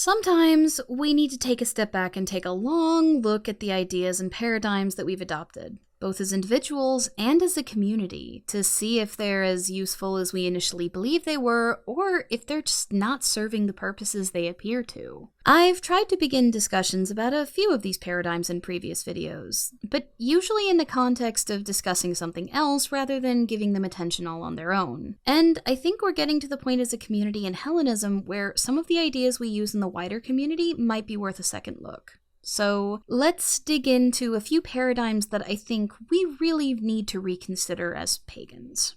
Sometimes we need to take a step back and take a long look at the ideas and paradigms that we've adopted, both as individuals and as a community, to see if they're as useful as we initially believed they were, or if they're just not serving the purposes they appear to. I've tried to begin discussions about a few of these paradigms in previous videos, but usually in the context of discussing something else rather than giving them attention all on their own. And I think we're getting to the point as a community in Hellenism where some of the ideas we use in the wider community might be worth a second look. So let's dig into a few paradigms that I think we really need to reconsider as pagans.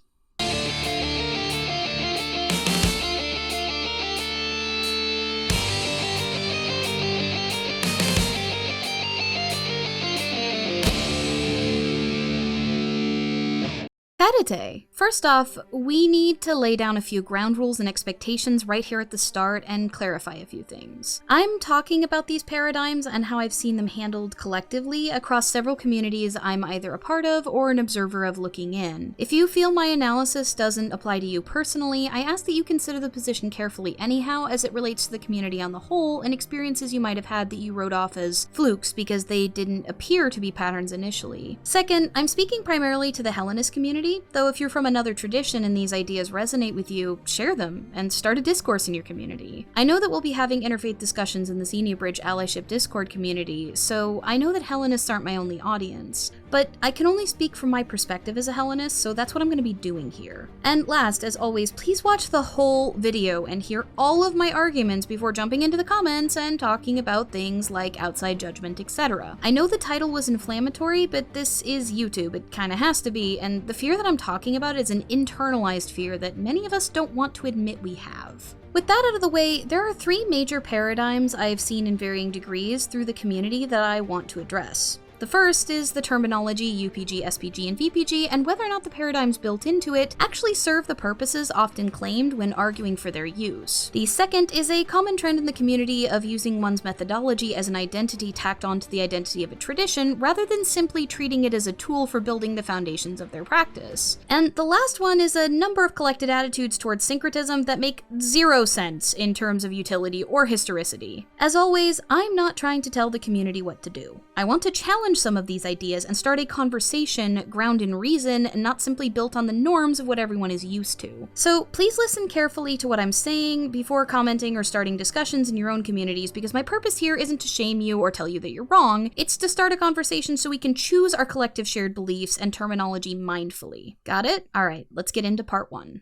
Kadate. First off, we need to lay down a few ground rules and expectations right here at the start and clarify a few things. I'm talking about these paradigms and how I've seen them handled collectively across several communities I'm either a part of or an observer of looking in. If you feel my analysis doesn't apply to you personally, I ask that you consider the position carefully anyhow as it relates to the community on the whole and experiences you might have had that you wrote off as flukes because they didn't appear to be patterns initially. Second, I'm speaking primarily to the Hellenist community, though if you're from another tradition and these ideas resonate with you, share them and start a discourse in your community. I know that we'll be having interfaith discussions in the Xenia Bridge Allyship Discord community, so I know that Hellenists aren't my only audience, but I can only speak from my perspective as a Hellenist, so that's what I'm going to be doing here. And last, as always, please watch the whole video and hear all of my arguments before jumping into the comments and talking about things like outside judgment, etc. I know the title was inflammatory, but this is YouTube, it kinda has to be, and the fear that I'm talking about is an internalized fear that many of us don't want to admit we have. With that out of the way, there are three major paradigms I've seen in varying degrees through the community that I want to address. The first is the terminology UPG, SPG, and VPG, and whether or not the paradigms built into it actually serve the purposes often claimed when arguing for their use. The second is a common trend in the community of using one's methodology as an identity tacked onto the identity of a tradition, rather than simply treating it as a tool for building the foundations of their practice. And the last one is a number of collected attitudes towards syncretism that make zero sense in terms of utility or historicity. As always, I'm not trying to tell the community what to do. I want to challenge some of these ideas and start a conversation grounded in reason and not simply built on the norms of what everyone is used to. So please listen carefully to what I'm saying before commenting or starting discussions in your own communities, because my purpose here isn't to shame you or tell you that you're wrong, it's to start a conversation so we can choose our collective shared beliefs and terminology mindfully. Got it? Alright, let's get into part 1.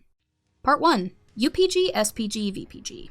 Part 1. UPG, SPG, VPG.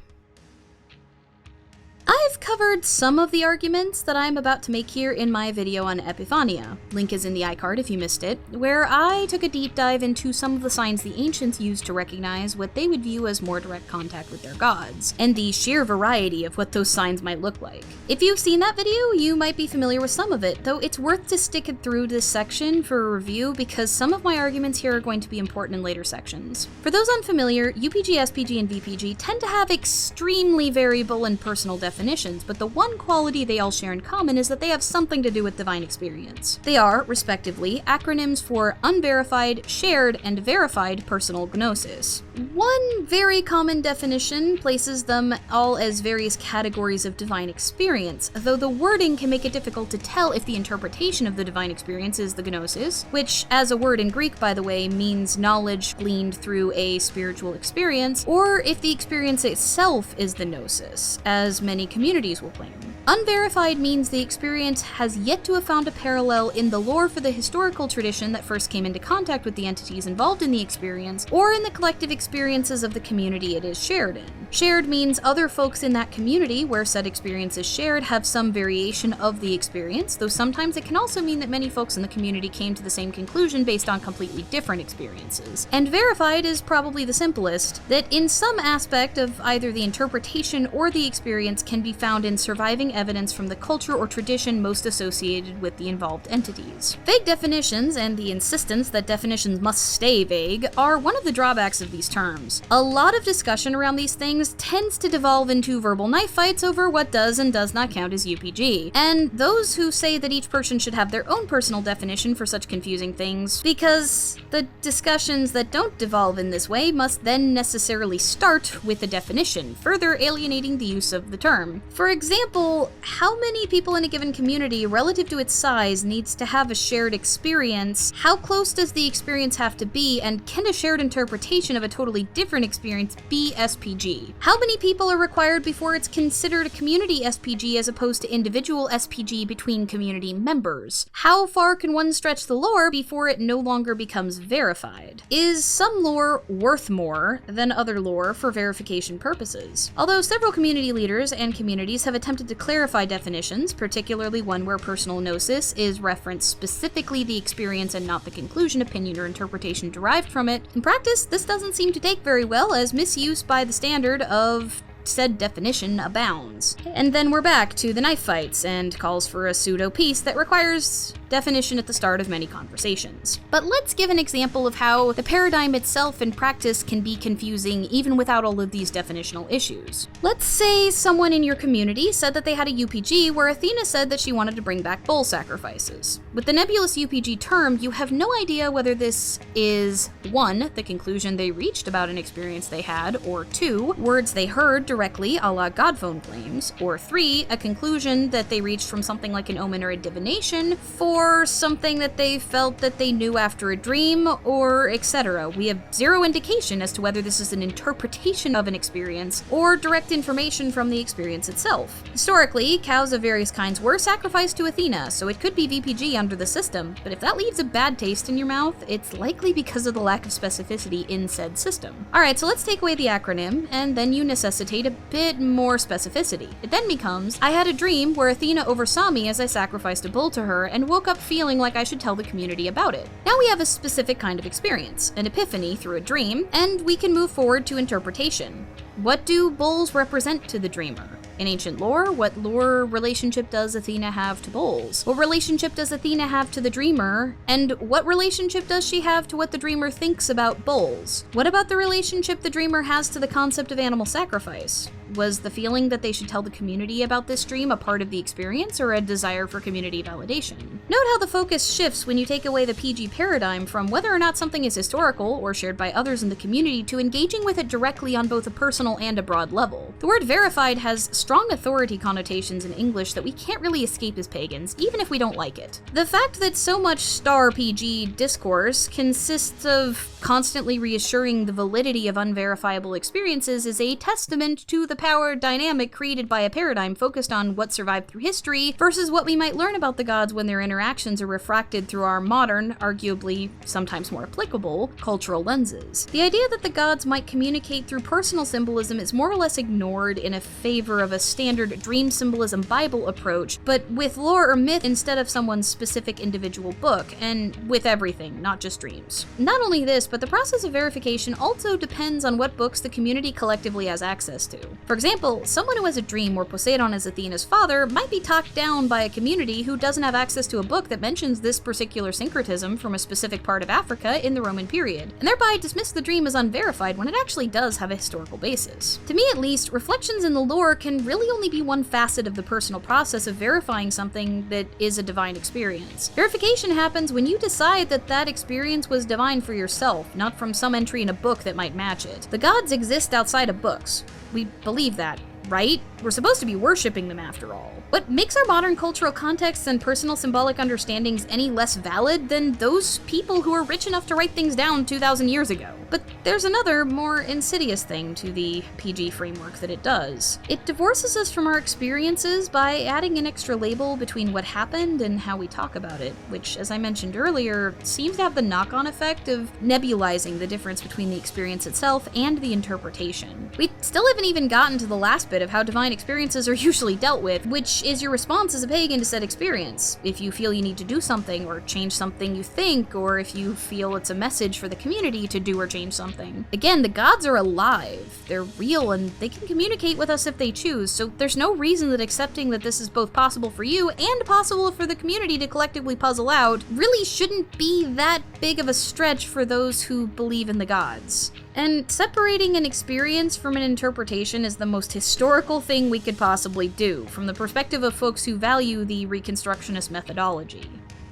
I've covered some of the arguments that I'm about to make here in my video on Epiphania. Link is in the iCard if you missed it, where I took a deep dive into some of the signs the ancients used to recognize what they would view as more direct contact with their gods, and the sheer variety of what those signs might look like. If you've seen that video, you might be familiar with some of it, though it's worth to stick it through this section for a review because some of my arguments here are going to be important in later sections. For those unfamiliar, UPG, SPG, and VPG tend to have extremely variable and personal definitions, but the one quality they all share in common is that they have something to do with divine experience. They are, respectively, acronyms for unverified, shared, and verified personal gnosis. One very common definition places them all as various categories of divine experience, though the wording can make it difficult to tell if the interpretation of the divine experience is the gnosis, which, as a word in Greek, by the way, means knowledge gleaned through a spiritual experience, or if the experience itself is the gnosis, as many communities will claim. Unverified means the experience has yet to have found a parallel in the lore for the historical tradition that first came into contact with the entities involved in the experience, or in the collective experiences of the community it is shared in. Shared means other folks in that community where said experience is shared have some variation of the experience, though sometimes it can also mean that many folks in the community came to the same conclusion based on completely different experiences. And verified is probably the simplest, that in some aspect of either the interpretation or the experience can be found in surviving drawing evidence from the culture or tradition most associated with the involved entities. Vague definitions and the insistence that definitions must stay vague are one of the drawbacks of these terms. A lot of discussion around these things tends to devolve into verbal knife fights over what does and does not count as UPG, and those who say that each person should have their own personal definition for such confusing things, because the discussions that don't devolve in this way must then necessarily start with a definition, further alienating the use of the term. For example, how many people in a given community relative to its size needs to have a shared experience? How close does the experience have to be, and can a shared interpretation of a totally different experience be SPG? How many people are required before it's considered a community SPG as opposed to individual SPG between community members? How far can one stretch the lore before it no longer becomes verified? Is some lore worth more than other lore for verification purposes? Although several community leaders and communities have attempted to clarify definitions, particularly one where personal gnosis is referenced specifically the experience and not the conclusion, opinion, or interpretation derived from it, in practice, this doesn't seem to take very well, as misuse by the standard of said definition abounds. And then we're back to the knife fights and calls for a pseudo-peace that requires definition at the start of many conversations. But let's give an example of how the paradigm itself in practice can be confusing even without all of these definitional issues. Let's say someone in your community said that they had a UPG where Athena said that she wanted to bring back bull sacrifices. With the nebulous UPG term, you have no idea whether this is 1, the conclusion they reached about an experience they had, or 2, words they heard directly a la Godphone claims, or 3, a conclusion that they reached from something like an omen or a divination, 4, something that they felt that they knew after a dream, or etc. We have zero indication as to whether this is an interpretation of an experience or direct information from the experience itself. Historically, cows of various kinds were sacrificed to Athena, so it could be VPG under the system, but if that leaves a bad taste in your mouth, it's likely because of the lack of specificity in said system. Alright, so let's take away the acronym, and then you necessitate a bit more specificity. It then becomes, I had a dream where Athena oversaw me as I sacrificed a bull to her and woke up feeling like I should tell the community about it. Now we have a specific kind of experience, an epiphany through a dream, and we can move forward to interpretation. What do bulls represent to the dreamer? In ancient lore, what lore relationship does Athena have to bulls? What relationship does Athena have to the dreamer? And what relationship does she have to what the dreamer thinks about bulls? What about the relationship the dreamer has to the concept of animal sacrifice? Was the feeling that they should tell the community about this dream a part of the experience or a desire for community validation? Note how the focus shifts when you take away the PG paradigm from whether or not something is historical or shared by others in the community to engaging with it directly on both a personal and a broad level. The word verified has strong authority connotations in English that we can't really escape as pagans, even if we don't like it. The fact that so much star PG discourse consists of constantly reassuring the validity of unverifiable experiences is a testament to the power dynamic created by a paradigm focused on what survived through history versus what we might learn about the gods when their interactions are refracted through our modern, arguably sometimes more applicable, cultural lenses. The idea that the gods might communicate through personal symbolism is more or less ignored in a favor of a standard dream symbolism Bible approach, but with lore or myth instead of someone's specific individual book, and with everything, not just dreams. Not only this, but the process of verification also depends on what books the community collectively has access to. For example, someone who has a dream where Poseidon is Athena's father might be talked down by a community who doesn't have access to a book that mentions this particular syncretism from a specific part of Africa in the Roman period, and thereby dismiss the dream as unverified when it actually does have a historical basis. To me at least, reflections in the lore can really only be one facet of the personal process of verifying something that is a divine experience. Verification happens when you decide that that experience was divine for yourself, not from some entry in a book that might match it. The gods exist outside of books. We believe that, right? We're supposed to be worshipping them after all. What makes our modern cultural contexts and personal symbolic understandings any less valid than those people who were rich enough to write things down 2,000 years ago? But there's another, more insidious thing to the PG framework that it does. It divorces us from our experiences by adding an extra label between what happened and how we talk about it, which, as I mentioned earlier, seems to have the knock-on effect of nebulizing the difference between the experience itself and the interpretation. We still haven't even gotten to the last bit of how divine experiences are usually dealt with, which is your response as a pagan to said experience. If you feel you need to do something or change something you think, or if you feel it's a message for the community to do or change something. Again, the gods are alive. They're real and they can communicate with us if they choose, so there's no reason that accepting that this is both possible for you and possible for the community to collectively puzzle out really shouldn't be that big of a stretch for those who believe in the gods. And separating an experience from an interpretation is the most historical thing we could possibly do, from the perspective of folks who value the reconstructionist methodology.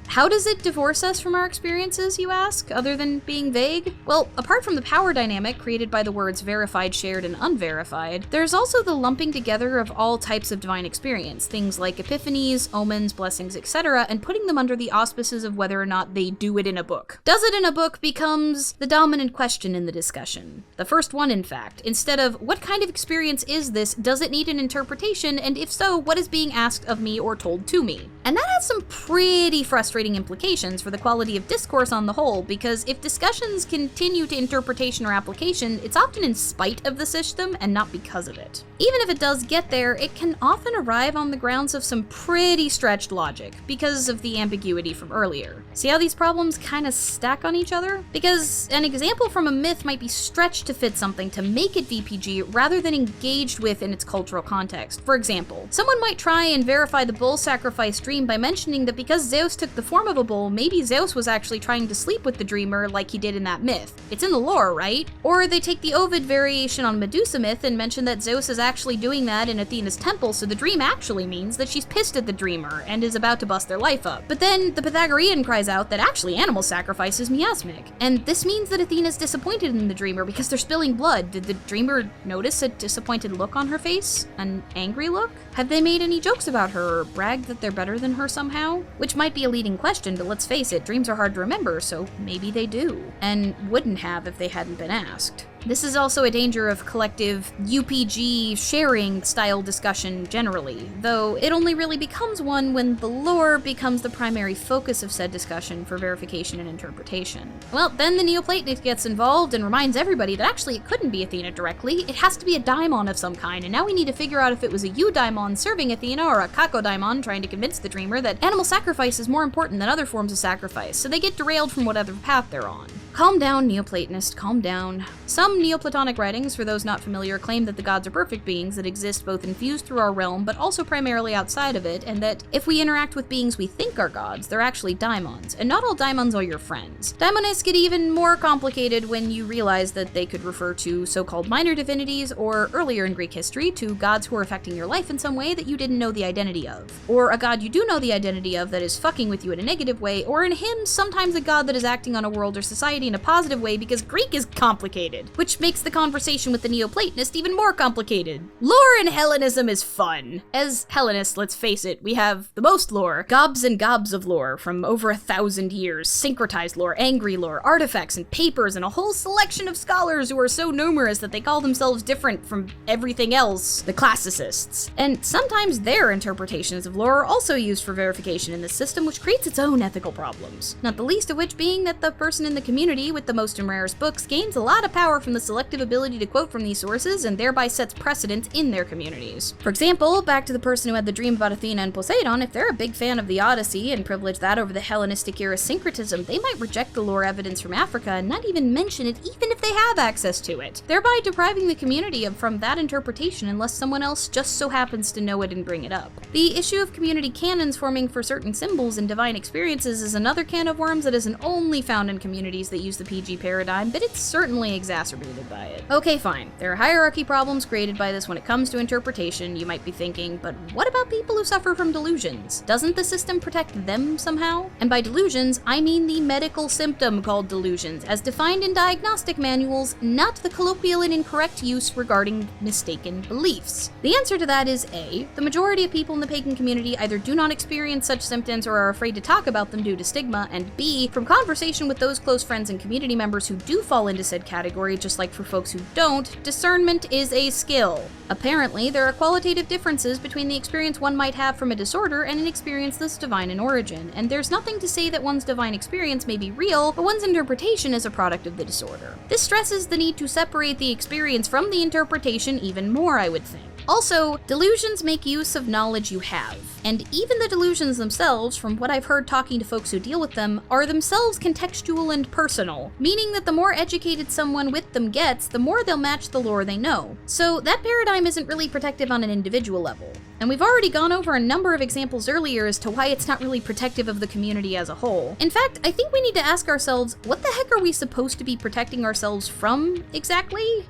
How does it divorce us from our experiences, you ask, other than being vague? Well, apart from the power dynamic created by the words verified, shared, and unverified, there's also the lumping together of all types of divine experience, things like epiphanies, omens, blessings, etc., and putting them under the auspices of whether or not they do it in a book. Does it in a book becomes the dominant question in the discussion. The first one, in fact. Instead of, what kind of experience is this, does it need an interpretation, and if so, what is being asked of me or told to me? And that has some pretty frustrating implications for the quality of discourse on the whole, because if discussions continue to interpretation or application, it's often in spite of the system and not because of it. Even if it does get there, it can often arrive on the grounds of some pretty stretched logic, because of the ambiguity from earlier. See how these problems kind of stack on each other? Because an example from a myth might be stretched to fit something to make it VPG rather than engaged with in its cultural context. For example, someone might try and verify the bull sacrifice dream by mentioning that because Zeus took the form of a bull, maybe Zeus was actually trying to sleep with the dreamer like he did in that myth. It's in the lore, right? Or they take the Ovid variation on Medusa myth and mention that Zeus is actually doing that in Athena's temple, so the dream actually means that she's pissed at the dreamer and is about to bust their life up. But then the Pythagorean cries out that actually animal sacrifice is miasmic, and this means that Athena's disappointed in the dreamer because they're spilling blood. Did the dreamer notice a disappointed look on her face? An angry look? Have they made any jokes about her or bragged that they're better than her somehow? Which might be a leading question, but let's face it, dreams are hard to remember, so maybe they do, and wouldn't have if they hadn't been asked. This is also a danger of collective UPG sharing style discussion generally, though it only really becomes one when the lore becomes the primary focus of said discussion for verification and interpretation. Well, then the Neoplatonist gets involved and reminds everybody that actually it couldn't be Athena directly, it has to be a daimon of some kind, and now we need to figure out if it was a eudaimon serving Athena or a kakodaimon trying to convince the dreamer that animal sacrifice is more important than other forms of sacrifice, so they get derailed from whatever path they're on. Calm down, Neoplatonist, calm down. Some Neoplatonic writings, for those not familiar, claim that the gods are perfect beings that exist both infused through our realm, but also primarily outside of it, and that if we interact with beings we think are gods, they're actually daimons, and not all daimons are your friends. Daimonists get even more complicated when you realize that they could refer to so-called minor divinities, or earlier in Greek history, to gods who are affecting your life in some way that you didn't know the identity of. Or a god you do know the identity of that is fucking with you in a negative way, or in him, sometimes a god that is acting on a world or society in a positive way because Greek is complicated, which makes the conversation with the Neoplatonist even more complicated. Lore in Hellenism is fun. As Hellenists, let's face it, we have the most lore. Gobs and gobs of lore from over 1,000 years, syncretized lore, angry lore, artifacts and papers, and a whole selection of scholars who are so numerous that they call themselves different from everything else, the classicists. And sometimes their interpretations of lore are also used for verification in this system, which creates its own ethical problems. Not the least of which being that the person in the community with the most and rarest books gains a lot of power from the selective ability to quote from these sources and thereby sets precedent in their communities. For example, back to the person who had the dream about Athena and Poseidon, if they're a big fan of the Odyssey and privilege that over the Hellenistic era syncretism, they might reject the lore evidence from Africa and not even mention it even if they have access to it, thereby depriving the community from that interpretation unless someone else just so happens to know it and bring it up. The issue of community canons forming for certain symbols and divine experiences is another can of worms that isn't only found in communities that use the PG paradigm, but it's certainly exacerbated by it. Okay, fine. There are hierarchy problems created by this when it comes to interpretation, you might be thinking, but what about people who suffer from delusions? Doesn't the system protect them somehow? And by delusions, I mean the medical symptom called delusions, as defined in diagnostic manuals, not the colloquial and incorrect use regarding mistaken beliefs. The answer to that is A, the majority of people in the pagan community either do not experience such symptoms or are afraid to talk about them due to stigma, and B, from conversation with those close friends and community members who do fall into said category, just like for folks who don't, discernment is a skill. Apparently, there are qualitative differences between the experience one might have from a disorder and an experience that's divine in origin, and there's nothing to say that one's divine experience may be real, but one's interpretation is a product of the disorder. This stresses the need to separate the experience from the interpretation even more, I would think. Also, delusions make use of knowledge you have. And even the delusions themselves, from what I've heard talking to folks who deal with them, are themselves contextual and personal, meaning that the more educated someone with them gets, the more they'll match the lore they know. So that paradigm isn't really protective on an individual level. And we've already gone over a number of examples earlier as to why it's not really protective of the community as a whole. In fact, I think we need to ask ourselves, what the heck are we supposed to be protecting ourselves from exactly?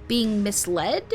Being misled?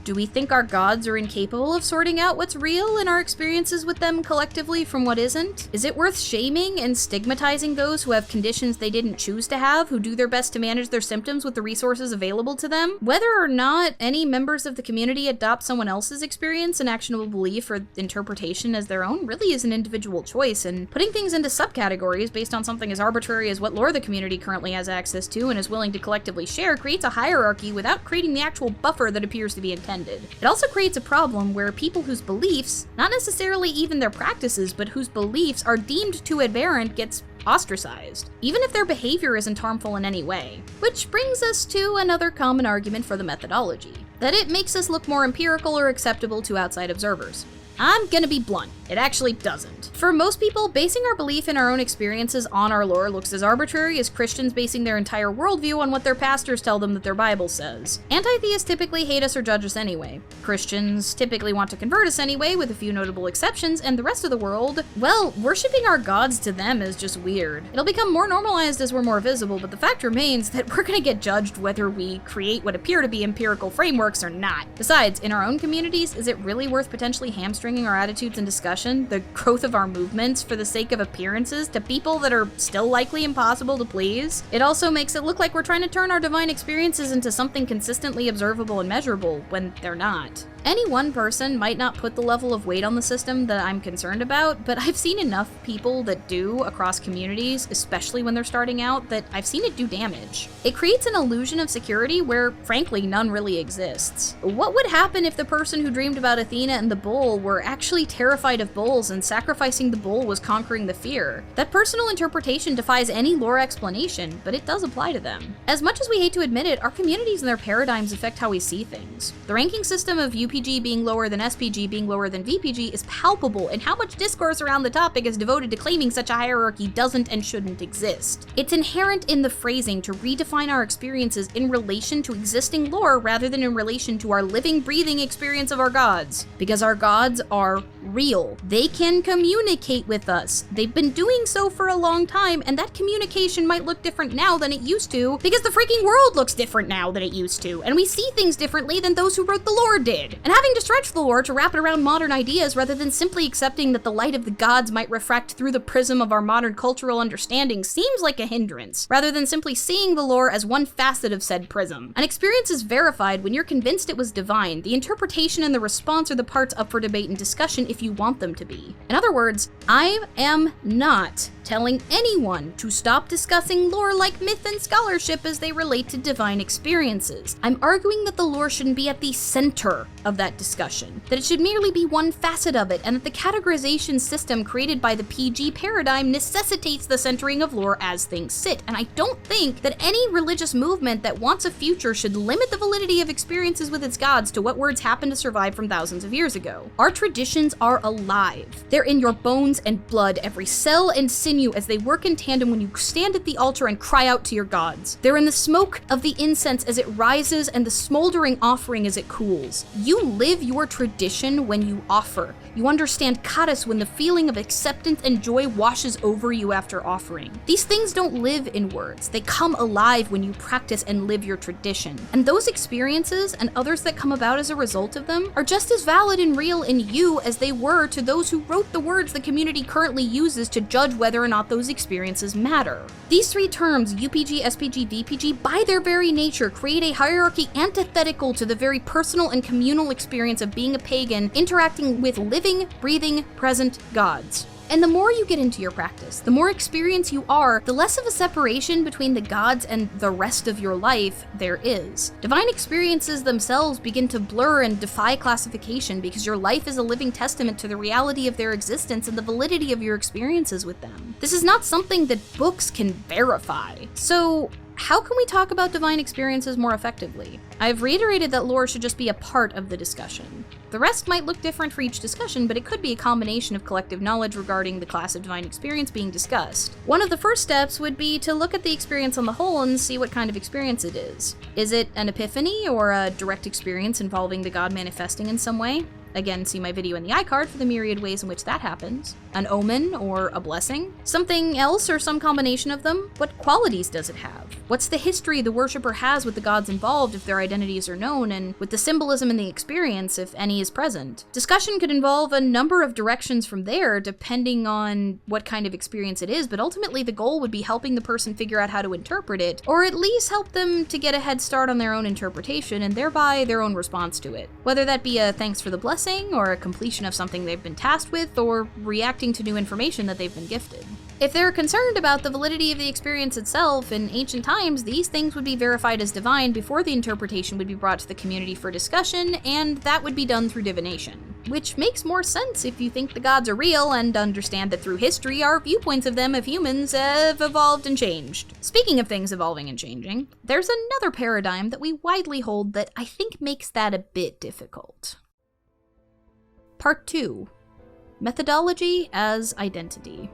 Do we think our gods are incapable of sorting out what's real in our experiences with them collectively from what isn't? Is it worth shaming and stigmatizing those who have conditions they didn't choose to have, who do their best to manage their symptoms with the resources available to them? Whether or not any members of the community adopt someone else's experience and actionable belief or interpretation as their own really is an individual choice, and putting things into subcategories based on something as arbitrary as what lore the community currently has access to and is willing to collectively share creates a hierarchy without creating the actual buffer that appears to be intended. It also creates a problem where people whose beliefs, not necessarily even their practices, but whose beliefs are deemed too aberrant gets ostracized, even if their behavior isn't harmful in any way. Which brings us to another common argument for the methodology, that it makes us look more empirical or acceptable to outside observers. I'm gonna be blunt, it actually doesn't. For most people, basing our belief in our own experiences on our lore looks as arbitrary as Christians basing their entire worldview on what their pastors tell them that their Bible says. Anti-theists typically hate us or judge us anyway. Christians typically want to convert us anyway, with a few notable exceptions, and the rest of the world, well, worshipping our gods to them is just weird. It'll become more normalized as we're more visible, but the fact remains that we're gonna get judged whether we create what appear to be empirical frameworks or not. Besides, in our own communities, is it really worth potentially hamstringing our attitudes and discussion, the growth of our movements, for the sake of appearances to people that are still likely impossible to please? It also makes it look like we're trying to turn our divine experiences into something consistently observable and measurable, when they're not. Any one person might not put the level of weight on the system that I'm concerned about, but I've seen enough people that do across communities, especially when they're starting out, that I've seen it do damage. It creates an illusion of security where, frankly, none really exists. What would happen if the person who dreamed about Athena and the bull were actually terrified of bulls and sacrificing the bull was conquering the fear? That personal interpretation defies any lore explanation, but it does apply to them. As much as we hate to admit it, our communities and their paradigms affect how we see things. The ranking system of UPG being lower than SPG being lower than VPG is palpable, and how much discourse around the topic is devoted to claiming such a hierarchy doesn't and shouldn't exist. It's inherent in the phrasing to redefine our experiences in relation to existing lore rather than in relation to our living, breathing experience of our gods. Because our gods are real. They can communicate with us. They've been doing so for a long time, and that communication might look different now than it used to, because the freaking world looks different now than it used to, and we see things differently than those who wrote the lore did. And having to stretch the lore to wrap it around modern ideas rather than simply accepting that the light of the gods might refract through the prism of our modern cultural understanding seems like a hindrance, rather than simply seeing the lore as one facet of said prism. An experience is verified when you're convinced it was divine. The interpretation and the response are the parts up for debate and discussion if you want them to be. In other words, I am not telling anyone to stop discussing lore like myth and scholarship as they relate to divine experiences. I'm arguing that the lore shouldn't be at the center of that discussion, that it should merely be one facet of it, and that the categorization system created by the PG paradigm necessitates the centering of lore as things sit. And I don't think that any religious movement that wants a future should limit the validity of experiences with its gods to what words happen to survive from thousands of years ago. Our traditions are alive. They're in your bones and blood, every cell and sinew, as they work in tandem when you stand at the altar and cry out to your gods. They're in the smoke of the incense as it rises and the smoldering offering as it cools. You live your tradition when you offer. You understand charis when the feeling of acceptance and joy washes over you after offering. These things don't live in words. They come alive when you practice and live your tradition. And those experiences and others that come about as a result of them are just as valid and real in you as they were to those who wrote the words the community currently uses to judge whether or not those experiences matter. These three terms, UPG, SPG, VPG, by their very nature create a hierarchy antithetical to the very personal and communal experience of being a pagan interacting with living, breathing, present gods. And the more you get into your practice, the more experienced you are, the less of a separation between the gods and the rest of your life there is. Divine experiences themselves begin to blur and defy classification because your life is a living testament to the reality of their existence and the validity of your experiences with them. This is not something that books can verify. So, how can we talk about divine experiences more effectively? I've reiterated that lore should just be a part of the discussion. The rest might look different for each discussion, but it could be a combination of collective knowledge regarding the class of divine experience being discussed. One of the first steps would be to look at the experience on the whole and see what kind of experience it is. Is it an epiphany or a direct experience involving the god manifesting in some way? Again, see my video in the iCard for the myriad ways in which that happens. An omen or a blessing? Something else or some combination of them? What qualities does it have? What's the history the worshipper has with the gods involved if their identities are known, and with the symbolism in the experience if any is present? Discussion could involve a number of directions from there depending on what kind of experience it is, but ultimately the goal would be helping the person figure out how to interpret it, or at least help them to get a head start on their own interpretation and thereby their own response to it. Whether that be a thanks for the blessing, or a completion of something they've been tasked with, or reacting to new information that they've been gifted. If they're concerned about the validity of the experience itself, in ancient times, these things would be verified as divine before the interpretation would be brought to the community for discussion, and that would be done through divination. Which makes more sense if you think the gods are real and understand that through history, our viewpoints of them as humans have evolved and changed. Speaking of things evolving and changing, there's another paradigm that we widely hold that I think makes that a bit difficult. Part 2. Methodology as identity.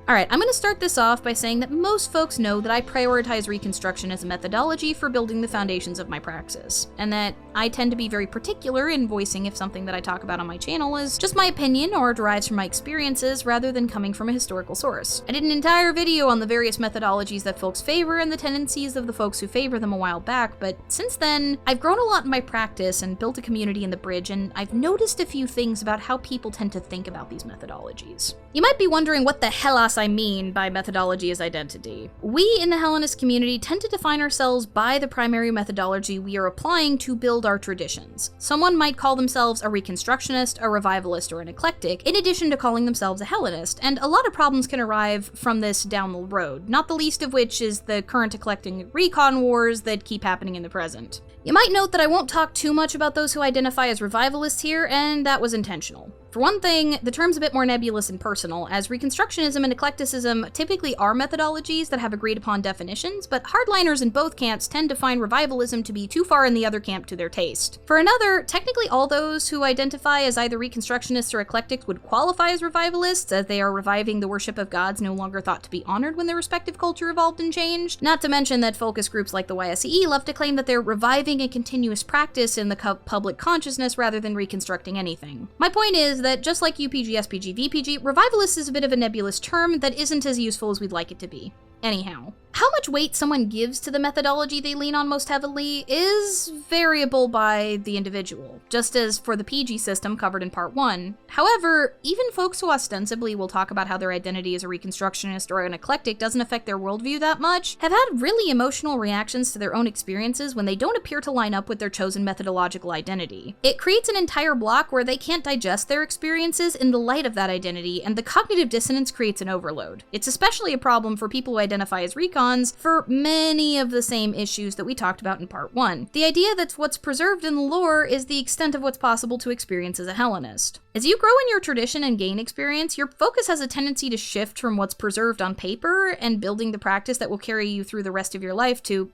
Alright, I'm going to start this off by saying that most folks know that I prioritize reconstruction as a methodology for building the foundations of my praxis, and that I tend to be very particular in voicing if something that I talk about on my channel is just my opinion or derives from my experiences rather than coming from a historical source. I did an entire video on the various methodologies that folks favor and the tendencies of the folks who favor them a while back, but since then, I've grown a lot in my practice and built a community in the bridge, and I've noticed a few things about how people tend to think about these methodologies. You might be wondering what the hellas I mean by methodology as identity. We in the Hellenist community tend to define ourselves by the primary methodology we are applying to build our traditions. Someone might call themselves a reconstructionist, a revivalist, or an eclectic, in addition to calling themselves a Hellenist, and a lot of problems can arrive from this down the road, not the least of which is the current eclectic recon wars that keep happening in the present. You might note that I won't talk too much about those who identify as revivalists here, and that was intentional. For one thing, the term's a bit more nebulous and personal, as reconstructionism and eclecticism typically are methodologies that have agreed upon definitions, but hardliners in both camps tend to find revivalism to be too far in the other camp to their taste. For another, technically all those who identify as either reconstructionists or eclectics would qualify as revivalists, as they are reviving the worship of gods no longer thought to be honored when their respective culture evolved and changed. Not to mention that focus groups like the YSE love to claim that they're reviving a continuous practice in the public consciousness rather than reconstructing anything. My point is that just like UPG, SPG, VPG, revivalist is a bit of a nebulous term that isn't as useful as we'd like it to be. Anyhow, how much weight someone gives to the methodology they lean on most heavily is variable by the individual, just as for the PG system covered in Part 1. However, even folks who ostensibly will talk about how their identity as a reconstructionist or an eclectic doesn't affect their worldview that much, have had really emotional reactions to their own experiences when they don't appear to line up with their chosen methodological identity. It creates an entire block where they can't digest their experiences in the light of that identity, and the cognitive dissonance creates an overload. It's especially a problem for people who identify as recons for many of the same issues that we talked about in Part 1. The idea that what's preserved in the lore is the extent of what's possible to experience as a Hellenist. As you grow in your tradition and gain experience, your focus has a tendency to shift from what's preserved on paper and building the practice that will carry you through the rest of your life to,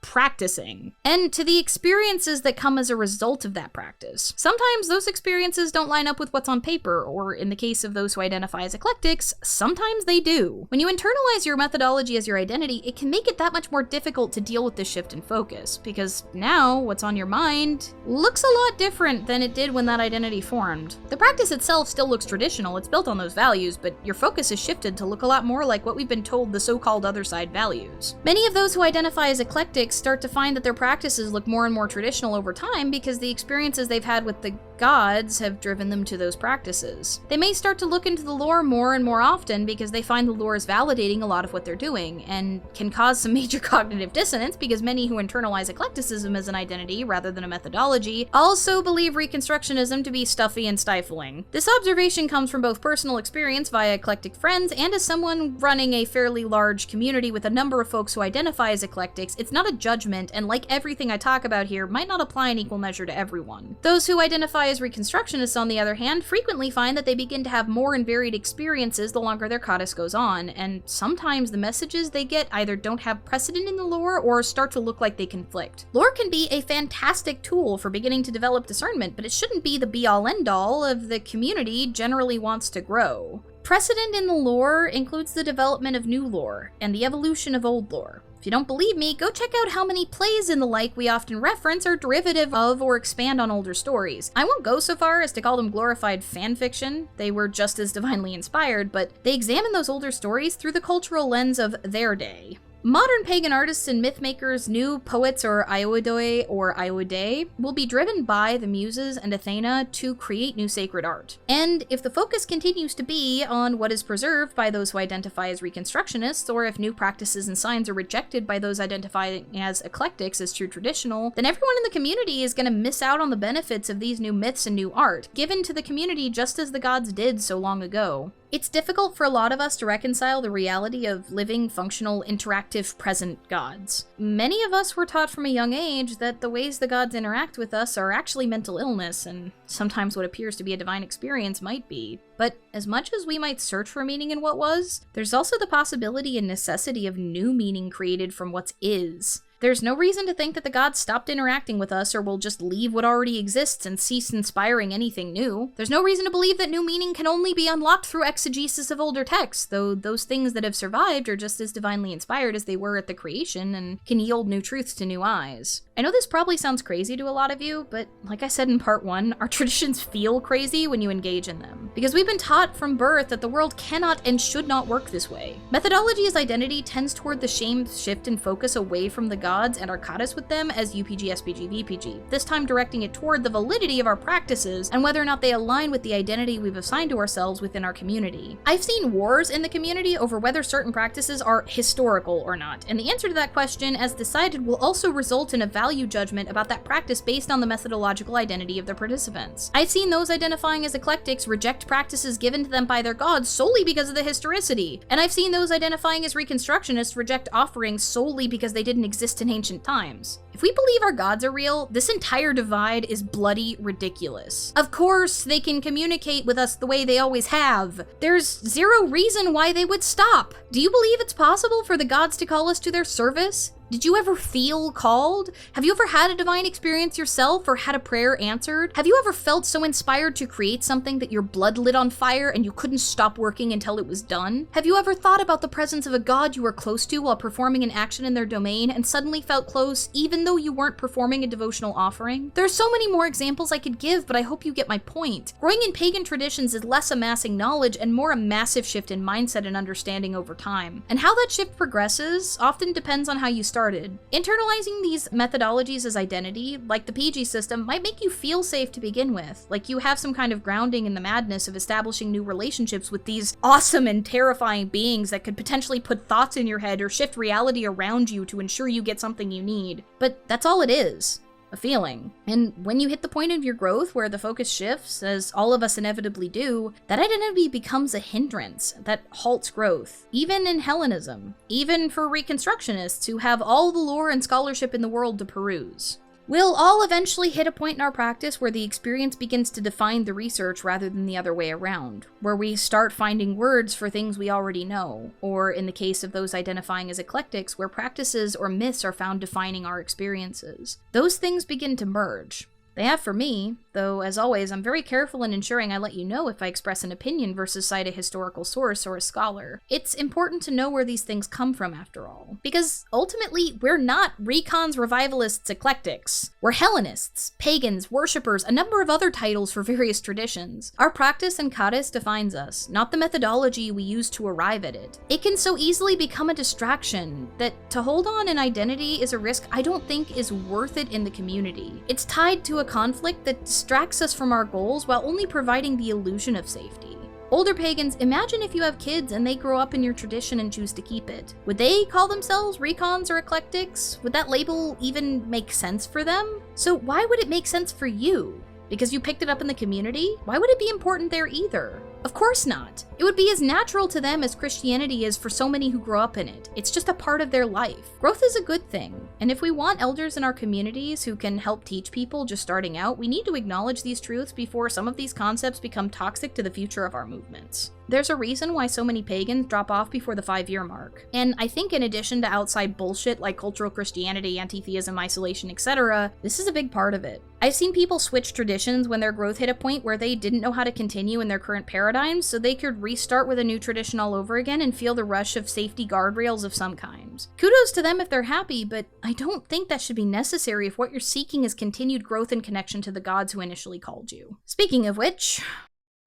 practicing, and to the experiences that come as a result of that practice. Sometimes those experiences don't line up with what's on paper, or in the case of those who identify as eclectics, sometimes they do. When you internalize your methodology as your identity, it can make it that much more difficult to deal with this shift in focus, because now what's on your mind looks a lot different than it did when that identity formed. The practice itself still looks traditional, it's built on those values, but your focus is shifted to look a lot more like what we've been told the so-called other side values. Many of those who identify as eclectics start to find that their practices look more and more traditional over time because the experiences they've had with the gods have driven them to those practices. They may start to look into the lore more and more often because they find the lore is validating a lot of what they're doing, and can cause some major cognitive dissonance because many who internalize eclecticism as an identity rather than a methodology also believe reconstructionism to be stuffy and stifling. This observation comes from both personal experience via eclectic friends and as someone running a fairly large community with a number of folks who identify as eclectics. It's not a judgment, and like everything I talk about here, might not apply in equal measure to everyone. Those who identify as reconstructionists, on the other hand, frequently find that they begin to have more and varied experiences the longer their goddess goes on, and sometimes the messages they get either don't have precedent in the lore or start to look like they conflict. Lore can be a fantastic tool for beginning to develop discernment, but it shouldn't be the be-all end-all if the community generally wants to grow. Precedent in the lore includes the development of new lore and the evolution of old lore. If you don't believe me, go check out how many plays and the like we often reference are derivative of or expand on older stories. I won't go so far as to call them glorified fanfiction. They were just as divinely inspired, but they examine those older stories through the cultural lens of their day. Modern pagan artists and mythmakers, new poets or Ioidoi or Ioidae, will be driven by the Muses and Athena to create new sacred art. And if the focus continues to be on what is preserved by those who identify as reconstructionists, or if new practices and signs are rejected by those identifying as eclectics as true traditional, then everyone in the community is going to miss out on the benefits of these new myths and new art, given to the community just as the gods did so long ago. It's difficult for a lot of us to reconcile the reality of living, functional, interactive, present gods. Many of us were taught from a young age that the ways the gods interact with us are actually mental illness, and sometimes what appears to be a divine experience might be. But as much as we might search for meaning in what was, there's also the possibility and necessity of new meaning created from what's is. There's no reason to think that the gods stopped interacting with us or will just leave what already exists and cease inspiring anything new. There's no reason to believe that new meaning can only be unlocked through exegesis of older texts, though those things that have survived are just as divinely inspired as they were at the creation and can yield new truths to new eyes. I know this probably sounds crazy to a lot of you, but like I said in part 1, our traditions feel crazy when you engage in them. Because we've been taught from birth that the world cannot and should not work this way. Methodology as identity tends toward the shame shift and focus away from the gods and our goddess with them as UPG, SPG, VPG, this time directing it toward the validity of our practices and whether or not they align with the identity we've assigned to ourselves within our community. I've seen wars in the community over whether certain practices are historical or not, and the answer to that question, as decided, will also result in a value judgment about that practice based on the methodological identity of the participants. I've seen those identifying as eclectics reject practices given to them by their gods solely because of the historicity, and I've seen those identifying as reconstructionists reject offerings solely because they didn't exist in ancient times. If we believe our gods are real, this entire divide is bloody ridiculous. Of course, they can communicate with us the way they always have. There's zero reason why they would stop. Do you believe it's possible for the gods to call us to their service? Did you ever feel called? Have you ever had a divine experience yourself or had a prayer answered? Have you ever felt so inspired to create something that your blood lit on fire and you couldn't stop working until it was done? Have you ever thought about the presence of a god you were close to while performing an action in their domain and suddenly felt close even though you weren't performing a devotional offering? There are so many more examples I could give, but I hope you get my point. Growing in pagan traditions is less amassing knowledge and more a massive shift in mindset and understanding over time. And how that shift progresses often depends on how you started. Internalizing these methodologies as identity, like the PG system, might make you feel safe to begin with, like you have some kind of grounding in the madness of establishing new relationships with these awesome and terrifying beings that could potentially put thoughts in your head or shift reality around you to ensure you get something you need. But that's all it is. A feeling. And when you hit the point of your growth where the focus shifts, as all of us inevitably do, that identity becomes a hindrance that halts growth, even in Hellenism, even for reconstructionists who have all the lore and scholarship in the world to peruse. We'll all eventually hit a point in our practice where the experience begins to define the research rather than the other way around, where we start finding words for things we already know, or in the case of those identifying as eclectics, where practices or myths are found defining our experiences. Those things begin to merge. They have for me, though as always I'm very careful in ensuring I let you know if I express an opinion versus cite a historical source or a scholar. It's important to know where these things come from after all, because ultimately we're not recons, revivalists, eclectics. We're Hellenists, pagans, worshippers, a number of other titles for various traditions. Our practice and codice defines us, not the methodology we use to arrive at it. It can so easily become a distraction that to hold on an identity is a risk I don't think is worth it in the community. It's tied to a conflict that distracts us from our goals while only providing the illusion of safety. Older pagans, imagine if you have kids and they grow up in your tradition and choose to keep it. Would they call themselves recons or eclectics? Would that label even make sense for them? So why would it make sense for you? Because you picked it up in the community? Why would it be important there either? Of course not. It would be as natural to them as Christianity is for so many who grow up in it. It's just a part of their life. Growth is a good thing, and if we want elders in our communities who can help teach people just starting out, we need to acknowledge these truths before some of these concepts become toxic to the future of our movements. There's a reason why so many pagans drop off before the 5-year mark. And I think in addition to outside bullshit like cultural Christianity, anti-theism, isolation, etc., this is a big part of it. I've seen people switch traditions when their growth hit a point where they didn't know how to continue in their current paradigms, so they could restart with a new tradition all over again and feel the rush of safety guardrails of some kinds. Kudos to them if they're happy, but I don't think that should be necessary if what you're seeking is continued growth and connection to the gods who initially called you. Speaking of which,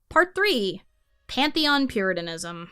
Part 3. Pantheon Puritanism.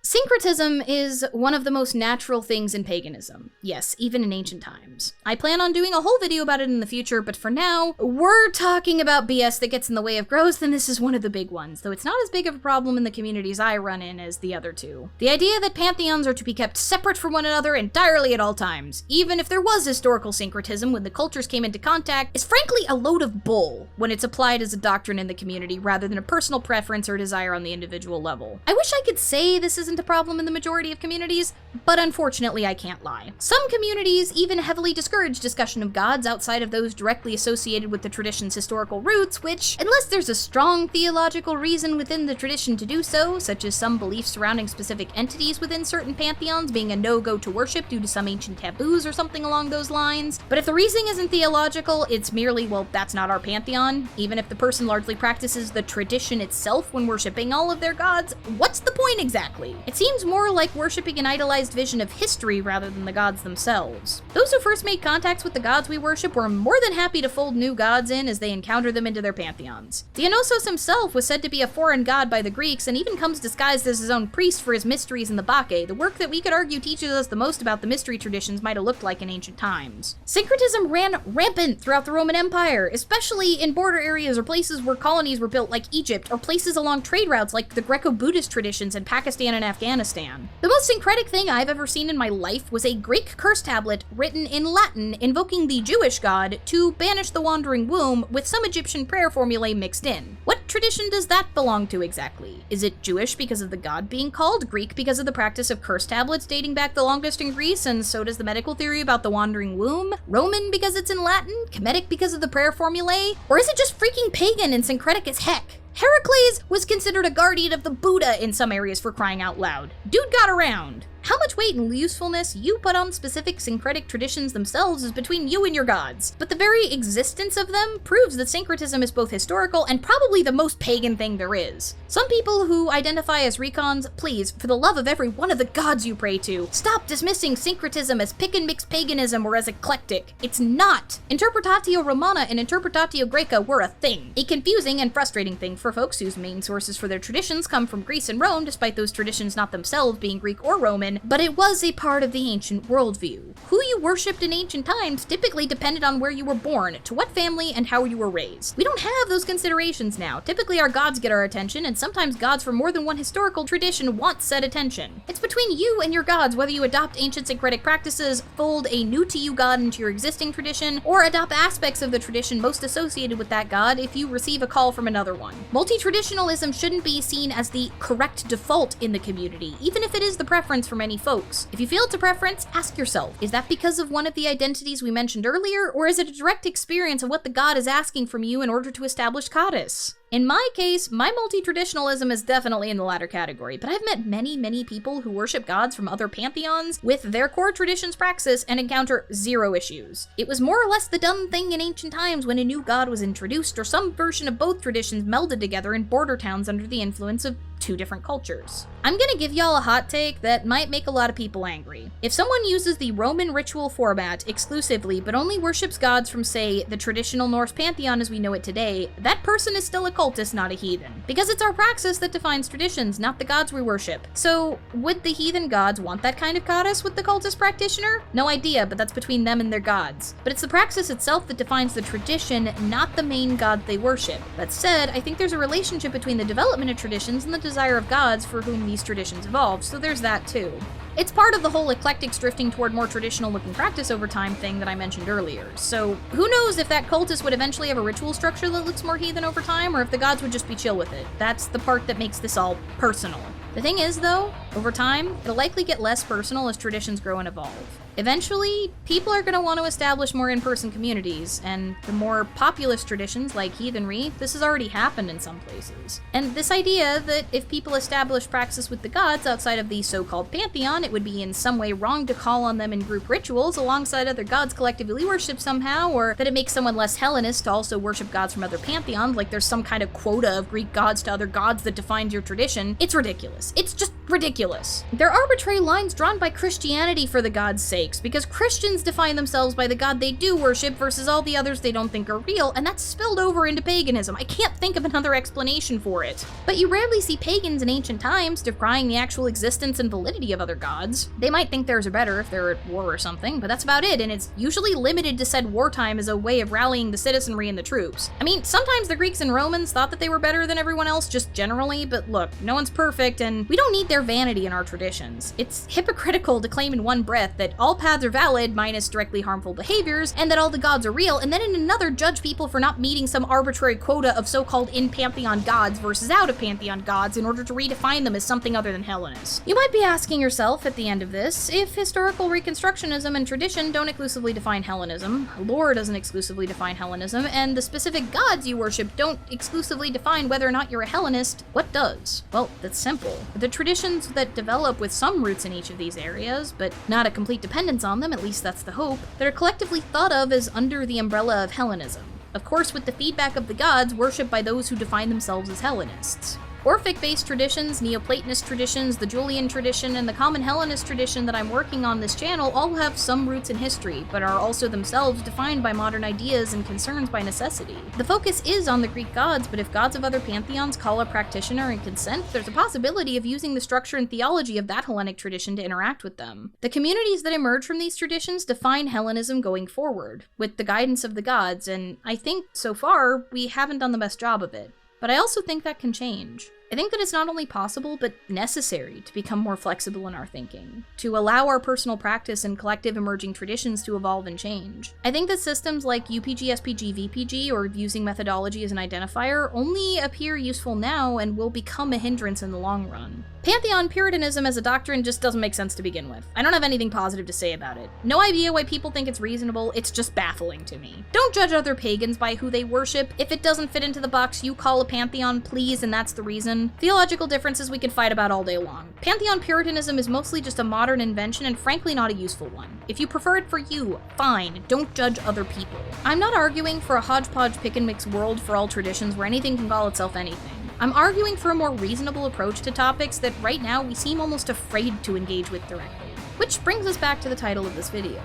Syncretism is one of the most natural things in paganism. Yes, even in ancient times. I plan on doing a whole video about it in the future, but for now, we're talking about BS that gets in the way of growth, and this is one of the big ones, though it's not as big of a problem in the communities I run in as the other two. The idea that pantheons are to be kept separate from one another entirely at all times, even if there was historical syncretism when the cultures came into contact, is frankly a load of bull when it's applied as a doctrine in the community rather than a personal preference or desire on the individual level. I wish I could say this isn't a problem in the majority of communities, but unfortunately I can't lie. Some communities even heavily discourage discussion of gods outside of those directly associated with the tradition's historical roots, which, unless there's a strong theological reason within the tradition to do so, such as some beliefs surrounding specific entities within certain pantheons being a no-go to worship due to some ancient taboos or something along those lines. But if the reasoning isn't theological, it's merely, well, that's not our pantheon. Even if the person largely practices the tradition itself when worshiping all of their gods, what's the point exactly? It seems more like worshipping an idolized vision of history rather than the gods themselves. Those who first made contacts with the gods we worship were more than happy to fold new gods in as they encounter them into their pantheons. Dionysos himself was said to be a foreign god by the Greeks and even comes disguised as his own priest for his mysteries in the Bacchae, the work that we could argue teaches us the most about the mystery traditions might have looked like in ancient times. Syncretism ran rampant throughout the Roman Empire, especially in border areas or places where colonies were built like Egypt, or places along trade routes like the Greco-Buddhist traditions in Pakistan and Afghanistan. The most syncretic thing I've ever seen in my life was a Greek curse tablet written in Latin invoking the Jewish god to banish the wandering womb with some Egyptian prayer formulae mixed in. What tradition does that belong to exactly? Is it Jewish because of the god being called, Greek because of the practice of curse tablets dating back the longest in Greece, and so does the medical theory about the wandering womb, Roman because it's in Latin, Kemetic because of the prayer formulae, or is it just freaking pagan and syncretic as heck? Heracles was considered a guardian of the Buddha in some areas, for crying out loud. Dude got around. How much weight and usefulness you put on specific syncretic traditions themselves is between you and your gods, but the very existence of them proves that syncretism is both historical and probably the most pagan thing there is. Some people who identify as recons, please, for the love of every one of the gods you pray to, stop dismissing syncretism as pick-and-mix paganism or as eclectic. It's not! Interpretatio Romana and Interpretatio Graeca were a thing. A confusing and frustrating thing for folks whose main sources for their traditions come from Greece and Rome, despite those traditions not themselves being Greek or Roman, but it was a part of the ancient worldview. Who you worshipped in ancient times typically depended on where you were born, to what family, and how you were raised. We don't have those considerations now. Typically our gods get our attention, and sometimes gods from more than one historical tradition want said attention. It's between you and your gods whether you adopt ancient syncretic practices, fold a new-to-you god into your existing tradition, or adopt aspects of the tradition most associated with that god if you receive a call from another one. Multi-traditionalism shouldn't be seen as the correct default in the community, even if it is the preference for many folks. If you feel it's a preference, ask yourself, is that because of one of the identities we mentioned earlier, or is it a direct experience of what the god is asking from you in order to establish goddess? In my case, my multi-traditionalism is definitely in the latter category, but I've met many people who worship gods from other pantheons with their core traditions praxis and encounter zero issues. It was more or less the done thing in ancient times when a new god was introduced, or some version of both traditions melded together in border towns under the influence of two different cultures. I'm gonna give y'all a hot take that might make a lot of people angry. If someone uses the Roman ritual format exclusively but only worships gods from, say, the traditional Norse pantheon as we know it today, that person is still a cultist, not a heathen. Because it's our praxis that defines traditions, not the gods we worship. So, would the heathen gods want that kind of goddess with the cultist practitioner? No idea, but that's between them and their gods. But it's the praxis itself that defines the tradition, not the main god they worship. That said, I think there's a relationship between the development of traditions and the desire of gods for whom these traditions evolved, so there's that too. It's part of the whole eclectics drifting toward more traditional looking practice over time thing that I mentioned earlier. So who knows if that cultist would eventually have a ritual structure that looks more heathen over time, or if the gods would just be chill with it. That's the part that makes this all personal. The thing is, though, over time, it'll likely get less personal as traditions grow and evolve. Eventually, people are going to want to establish more in-person communities, and the more populist traditions like heathenry, this has already happened in some places. And this idea that if people establish praxis with the gods outside of the so-called pantheon, it would be in some way wrong to call on them in group rituals alongside other gods collectively worshipped somehow, or that it makes someone less Hellenist to also worship gods from other pantheons, like there's some kind of quota of Greek gods to other gods that defines your tradition. It's ridiculous. It's just ridiculous. There are arbitrary lines drawn by Christianity for the gods' sakes, because Christians define themselves by the god they do worship versus all the others they don't think are real, and that's spilled over into paganism. I can't think of another explanation for it. But you rarely see pagans in ancient times decrying the actual existence and validity of other gods. They might think theirs are better if they're at war or something, but that's about it, and it's usually limited to said wartime as a way of rallying the citizenry and the troops. I mean, sometimes the Greeks and Romans thought that they were better than everyone else just generally, but look, no one's perfect, and we don't need their vanity in our traditions. It's hypocritical to claim in one breath that all paths are valid minus directly harmful behaviors, and that all the gods are real, and then in another judge people for not meeting some arbitrary quota of so-called in-pantheon gods versus out-of-pantheon gods in order to redefine them as something other than Hellenists. You might be asking yourself at the end of this, if historical reconstructionism and tradition don't exclusively define Hellenism, lore doesn't exclusively define Hellenism, and the specific gods you worship don't exclusively define whether or not you're a Hellenist, what does? Well, that's simple. The traditions that develop with some roots in each of these areas, but not a complete dependence on them, at least that's the hope, that are collectively thought of as under the umbrella of Hellenism. Of course, with the feedback of the gods worshipped by those who define themselves as Hellenists. Orphic-based traditions, Neoplatonist traditions, the Julian tradition, and the common Hellenist tradition that I'm working on this channel all have some roots in history, but are also themselves defined by modern ideas and concerns by necessity. The focus is on the Greek gods, but if gods of other pantheons call a practitioner and consent, there's a possibility of using the structure and theology of that Hellenic tradition to interact with them. The communities that emerge from these traditions define Hellenism going forward, with the guidance of the gods, and I think, so far, we haven't done the best job of it. But I also think that can change. I think that it's not only possible, but necessary to become more flexible in our thinking, to allow our personal practice and collective emerging traditions to evolve and change. I think that systems like UPG, SPG, VPG, or using methodology as an identifier only appear useful now and will become a hindrance in the long run. Pantheon Puritanism as a doctrine just doesn't make sense to begin with. I don't have anything positive to say about it. No idea why people think it's reasonable, it's just baffling to me. Don't judge other pagans by who they worship. If it doesn't fit into the box you call a pantheon, please, and that's the reason. Theological differences we can fight about all day long. Pantheon Puritanism is mostly just a modern invention and frankly not a useful one. If you prefer it for you, fine, don't judge other people. I'm not arguing for a hodgepodge pick-and-mix world for all traditions where anything can call itself anything. I'm arguing for a more reasonable approach to topics that right now we seem almost afraid to engage with directly. Which brings us back to the title of this video.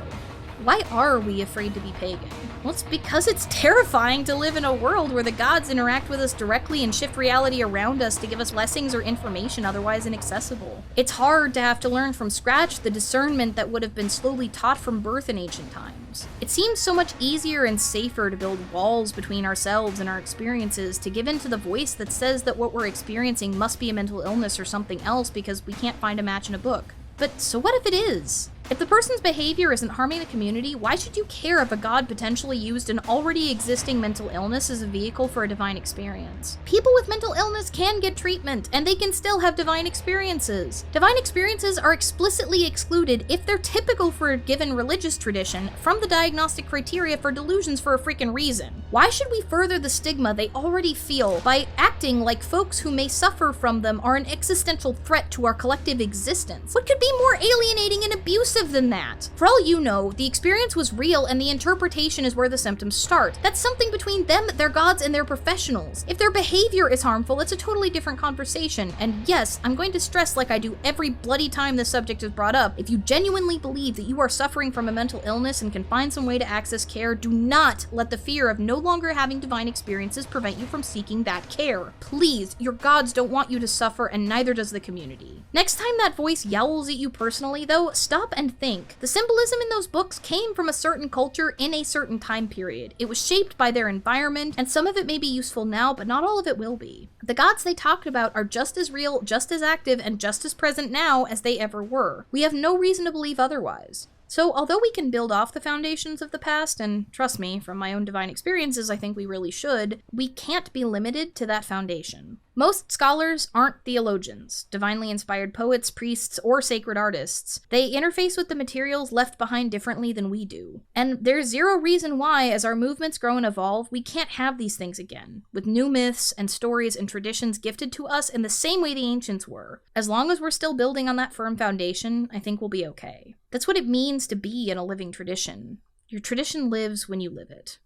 Why are we afraid to be pagan? Well, it's because it's terrifying to live in a world where the gods interact with us directly and shift reality around us to give us blessings or information otherwise inaccessible. It's hard to have to learn from scratch the discernment that would have been slowly taught from birth in ancient times. It seems so much easier and safer to build walls between ourselves and our experiences, to give in to the voice that says that what we're experiencing must be a mental illness or something else because we can't find a match in a book. But so what if it is? If the person's behavior isn't harming the community, why should you care if a god potentially used an already existing mental illness as a vehicle for a divine experience? People with mental illness can get treatment, and they can still have divine experiences. Divine experiences are explicitly excluded, if they're typical for a given religious tradition, from the diagnostic criteria for delusions for a freaking reason. Why should we further the stigma they already feel by acting like folks who may suffer from them are an existential threat to our collective existence? What could be more alienating and abusive than that? For all you know, the experience was real and the interpretation is where the symptoms start. That's something between them, their gods, and their professionals. If their behavior is harmful, it's a totally different conversation. And yes, I'm going to stress, like I do every bloody time this subject is brought up, if you genuinely believe that you are suffering from a mental illness and can find some way to access care, do not let the fear of no longer having divine experiences prevent you from seeking that care. Please, your gods don't want you to suffer, and neither does the community. Next time that voice yowls at you personally, though, stop and and think. The symbolism in those books came from a certain culture in a certain time period. It was shaped by their environment, and some of it may be useful now, but not all of it will be. The gods they talked about are just as real, just as active, and just as present now as they ever were. We have no reason to believe otherwise. So although we can build off the foundations of the past, and trust me, from my own divine experiences, I think we really should, we can't be limited to that foundation. Most scholars aren't theologians, divinely inspired poets, priests, or sacred artists. They interface with the materials left behind differently than we do. And there's zero reason why, as our movements grow and evolve, we can't have these things again, with new myths and stories and traditions gifted to us in the same way the ancients were. As long as we're still building on that firm foundation, I think we'll be okay. That's what it means to be in a living tradition. Your tradition lives when you live it.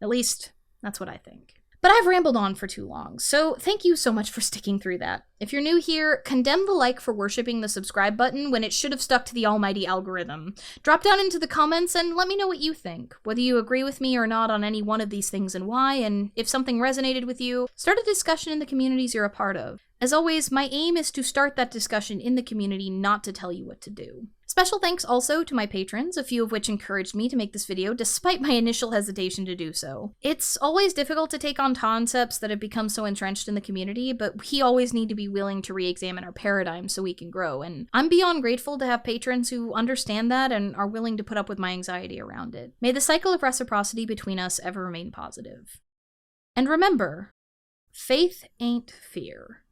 At least, that's what I think. But I've rambled on for too long, so thank you so much for sticking through that. If you're new here, condemn the like for worshipping the subscribe button when it should have stuck to the almighty algorithm. Drop down into the comments and let me know what you think, whether you agree with me or not on any one of these things and why, and if something resonated with you, start a discussion in the communities you're a part of. As always, my aim is to start that discussion in the community, not to tell you what to do. Special thanks also to my patrons, a few of which encouraged me to make this video despite my initial hesitation to do so. It's always difficult to take on concepts that have become so entrenched in the community, but we always need to be willing to re-examine our paradigm so we can grow, and I'm beyond grateful to have patrons who understand that and are willing to put up with my anxiety around it. May the cycle of reciprocity between us ever remain positive. And remember, faith ain't fear.